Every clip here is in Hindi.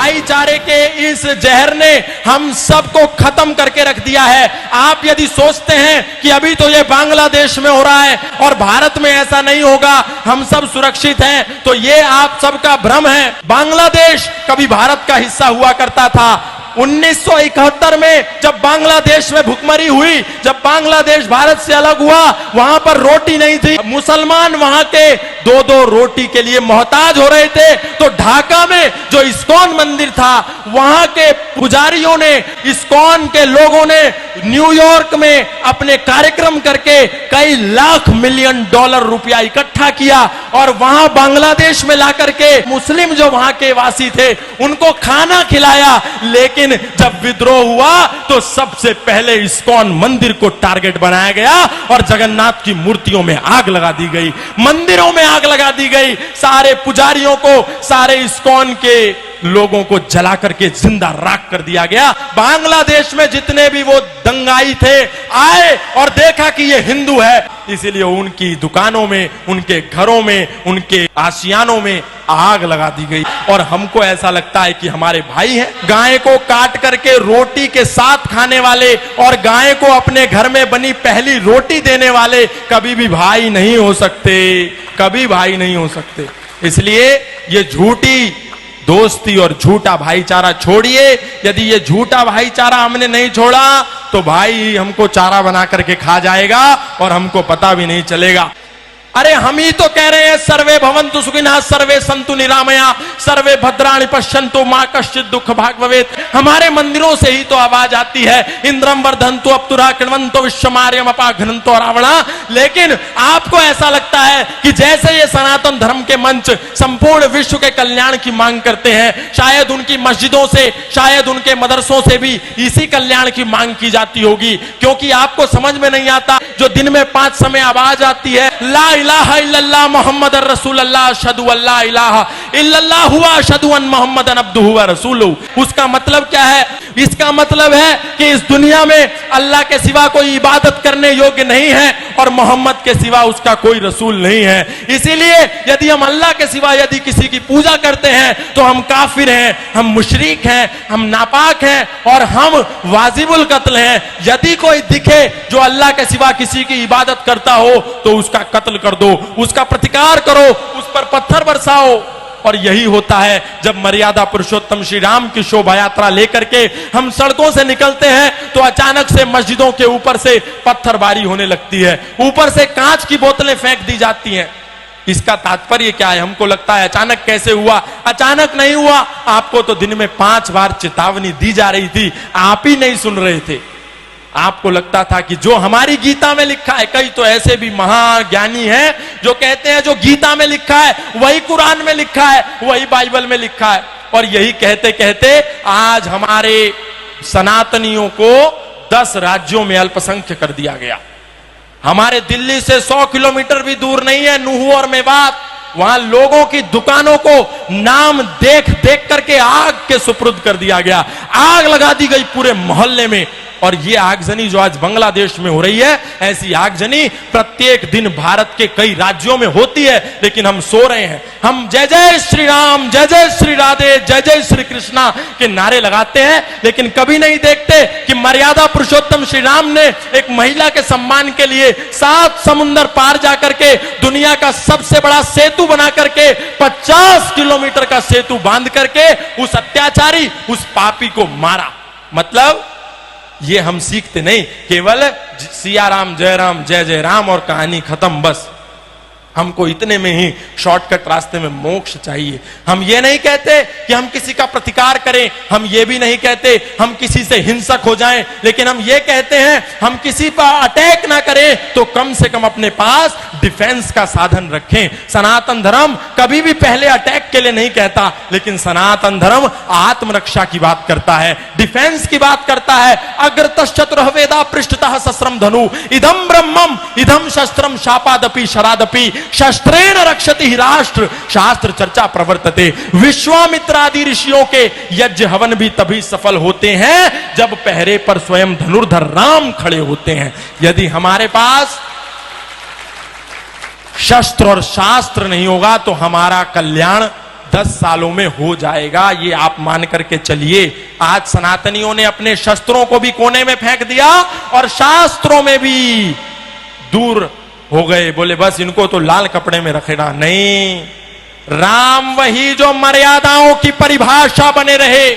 भाईचारे के इस जहर ने हम सबको खत्म करके रख दिया है। आप यदि सोचते हैं कि अभी तो ये बांग्लादेश में हो रहा है और भारत में ऐसा नहीं होगा, हम सब सुरक्षित हैं, तो ये आप सबका भ्रम है। बांग्लादेश कभी भारत का हिस्सा हुआ करता था। 1971 में जब बांग्लादेश में भुखमरी हुई, जब बांग्लादेश भारत से अलग हुआ, वहां पर रोटी नहीं थी। मुसलमान वहां के दो दो रोटी के लिए मोहताज हो रहे थे। तो ढाका में जो इस्कॉन मंदिर था, वहां के पुजारियों ने, इस्कॉन के लोगों ने न्यूयॉर्क में अपने कार्यक्रम करके कई लाख मिलियन डॉलर रुपया इकट्ठा किया और वहां बांग्लादेश में लाकर के मुस्लिम जो वहां के वासी थे उनको खाना खिलाया। लेकिन जब विद्रोह हुआ तो सबसे पहले इस्कॉन मंदिर को टारगेट बनाया गया और जगन्नाथ की मूर्तियों में आग लगा दी गई, मंदिरों में आग लगा दी गई, सारे पुजारियों को, सारे इस्कॉन के लोगों को जला करके जिंदा राख कर दिया गया। बांग्लादेश में जितने भी वो दंगाई थे आए और देखा कि ये हिंदू है, इसीलिए उनकी दुकानों में, उनके घरों में, उनके आशियानों में आग लगा दी गई। और हमको ऐसा लगता है कि हमारे भाई हैं। गाय को काट करके रोटी के साथ खाने वाले और गाय को अपने घर में बनी पहली रोटी देने वाले कभी भी भाई नहीं हो सकते, कभी भाई नहीं हो सकते। इसलिए ये झूठी दोस्ती और झूठा भाईचारा छोड़िए। यदि ये झूठा भाईचारा हमने नहीं छोड़ा तो भाई हमको चारा बना करके खा जाएगा और हमको पता भी नहीं चलेगा। अरे हम ही तो कह रहे हैं सर्वे भवन्तु सुखिनः, सर्वे सन्तु निरामया, सर्वे भद्राणि पश्यन्तु मा कश्चित् दुःख भाग् भवेत्। हमारे मंदिरों से ही तो आवाज आती है, इंद्रम वर्धन्तु अप्तुरा कृण्वन्तो विश्वमार्यम अपाघ्नन्तो रावणा। लेकिन आपको ऐसा लगता है कि जैसे ये सनातन धर्म के मंच संपूर्ण विश्व के कल्याण की मांग करते हैं, शायद उनकी मस्जिदों से, शायद उनके मदरसों से भी इसी कल्याण की मांग की जाती होगी। क्योंकि आपको समझ में नहीं आता, जो दिन में 5 समय आवाज आती है, ला इलाहा इल्लल्लाह मुहम्मदुर रसूलुल्लाह अशहदु अल्ला इलाहा इल्लल्लाह हुवा अशहदु अन मुहम्मदन अब्दुहु व रसूलुहु। उसका मतलब क्या है? इसका मतलब है कि इस दुनिया में अल्लाह के सिवा कोई इबादत करने योग्य नहीं है और मोहम्मद के सिवा उसका कोई रसूल नहीं है। इसीलिए यदि हम अल्लाह के सिवा यदि किसी की पूजा करते हैं तो हम काफिर हैं, हम मुशरिक हैं, हम नापाक हैं और हम वाजिबुल कत्ल हैं। यदि कोई दिखे जो अल्लाह के सिवा किसी की इबादत करता हो तो उसका कत्ल कर दो, उसका प्रतिकार करो, उस पर पत्थर बरसाओ। और यही होता है जब मर्यादा पुरुषोत्तम श्री राम की शोभा यात्रा लेकर के हम सड़कों से निकलते हैं तो अचानक से मस्जिदों के ऊपर से पत्थरबारी होने लगती है, ऊपर से कांच की बोतलें फेंक दी जाती हैं। इसका तात्पर्य क्या है? हमको लगता है अचानक कैसे हुआ? अचानक नहीं हुआ। आपको तो दिन में 5 बार चेतावनी दी जा रही थी, आप ही नहीं सुन रहे थे। आपको लगता था कि जो हमारी गीता में लिखा है, कई तो ऐसे भी महाज्ञानी हैं जो कहते हैं जो गीता में लिखा है वही कुरान में लिखा है, वही बाइबल में लिखा है। और यही कहते कहते आज हमारे सनातनियों को 10 राज्यों में अल्पसंख्य कर दिया गया। हमारे दिल्ली से 100 किलोमीटर भी दूर नहीं है नूह और मेवात, वहां लोगों की दुकानों को नाम देख देख करके आग के सुपुर्द कर दिया गया, आग लगा दी गई पूरे मोहल्ले में। और ये आगजनी जो आज बांग्लादेश में हो रही है, ऐसी आगजनी प्रत्येक दिन भारत के कई राज्यों में होती है, लेकिन हम सो रहे हैं। हम जय जय श्री राम, जय जय श्री राधे, जय जय श्री कृष्णा के नारे लगाते हैं, लेकिन कभी नहीं देखते कि मर्यादा पुरुषोत्तम श्री राम ने एक महिला के सम्मान के लिए 7 समुंदर पार जाकर के दुनिया का सबसे बड़ा सेतु बना करके 50 किलोमीटर का सेतु बांध करके उस अत्याचारी, उस पापी को मारा। मतलब ये हम सीखते नहीं, केवल सिया राम जय जय राम और कहानी खत्म। बस हमको इतने में ही शॉर्टकट रास्ते में मोक्ष चाहिए। हम ये नहीं कहते कि हम किसी का प्रतिकार करें, हम ये भी नहीं कहते हम किसी से हिंसक हो जाएं, लेकिन हम ये कहते हैं हम किसी पर अटैक ना करें तो कम से कम अपने पास डिफेंस का साधन रखें। सनातन धर्म कभी भी पहले अटैक के लिए नहीं कहता, लेकिन सनातन धर्म आत्मरक्षा की बात करता है, डिफेंस की बात करता है। अग्रतश्चतुरः वेदा पृष्ठतः सहस्रम धनु इदम ब्रह्मम इदम शस्त्रम शापादपि शरादपि शस्त्रेण रक्षति राष्ट्र शास्त्र चर्चा प्रवर्तते। विश्वामित्रादि ऋषियों के यज्ञ हवन भी तभी सफल होते हैं जब पहरे पर स्वयं धनुर्धर राम खड़े होते हैं। यदि हमारे पास शस्त्र और शास्त्र नहीं होगा तो हमारा कल्याण 10 सालों में हो जाएगा, ये आप मान करके चलिए। आज सनातनियों ने अपने शस्त्रों को भी कोने में फेंक दिया और शास्त्रों में भी दूर हो गए, बोले बस इनको तो लाल कपड़े में रखेगा। नहीं, राम वही जो मर्यादाओं की परिभाषा बने रहे,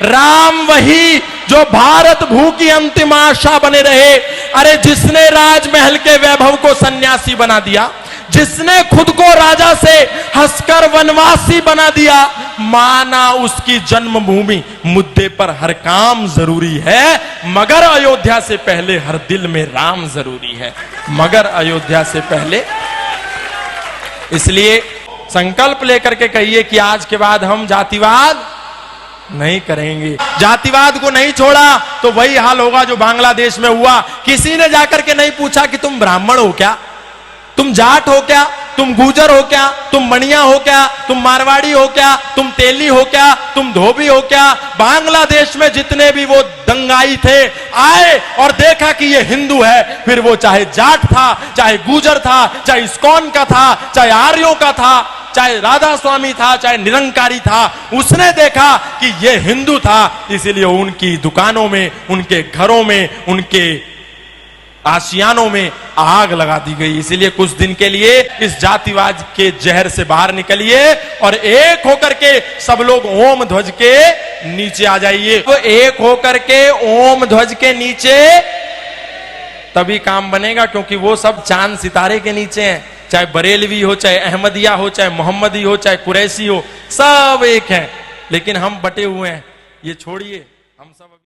राम वही जो भारत भू की अंतिम आशा बने रहे। अरे जिसने राजमहल के वैभव को सन्यासी बना दिया, जिसने खुद को राजा से हंसकर वनवासी बना दिया, माना उसकी जन्मभूमि मुद्दे पर हर काम जरूरी है, मगर अयोध्या से पहले हर दिल में राम जरूरी है, मगर अयोध्या से पहले। इसलिए संकल्प लेकर के कहिए कि आज के बाद हम जातिवाद नहीं करेंगे। जातिवाद को नहीं छोड़ा तो वही हाल होगा जो बांग्लादेश में हुआ। किसी ने जाकर के नहीं पूछा कि तुम ब्राह्मण हो क्या, तुम जाट हो क्या, तुम गुजर हो क्या, तुम मणिया हो क्या, तुम मारवाड़ी हो क्या, तुम तेली हो क्या, तुम धोबी हो क्या। बांग्लादेश में जितने भी वो दंगाई थे आए और देखा कि ये हिंदू है, फिर वो चाहे जाट था, चाहे गुजर था, चाहे इस्कॉन का था, चाहे आर्यों का था, चाहे राधा स्वामी था, चाहे निरंकारी था, उसने देखा कि ये हिंदू था, इसीलिए उनकी दुकानों में, उनके घरों में, उनके आशियानों में आग लगा दी गई। इसीलिए कुछ दिन के लिए इस जातिवाद के जहर से बाहर निकलिए और एक होकर के सब लोग ओम ध्वज के नीचे आ जाइए। तो एक होकर के ओम ध्वज के नीचे तभी काम बनेगा, क्योंकि वो सब चांद सितारे के नीचे हैं। चाहे बरेलवी हो, चाहे अहमदिया हो, चाहे मोहम्मदी हो, चाहे कुरैशी हो, सब एक हैं, लेकिन हम बटे हुए हैं। ये छोड़िए, हम सब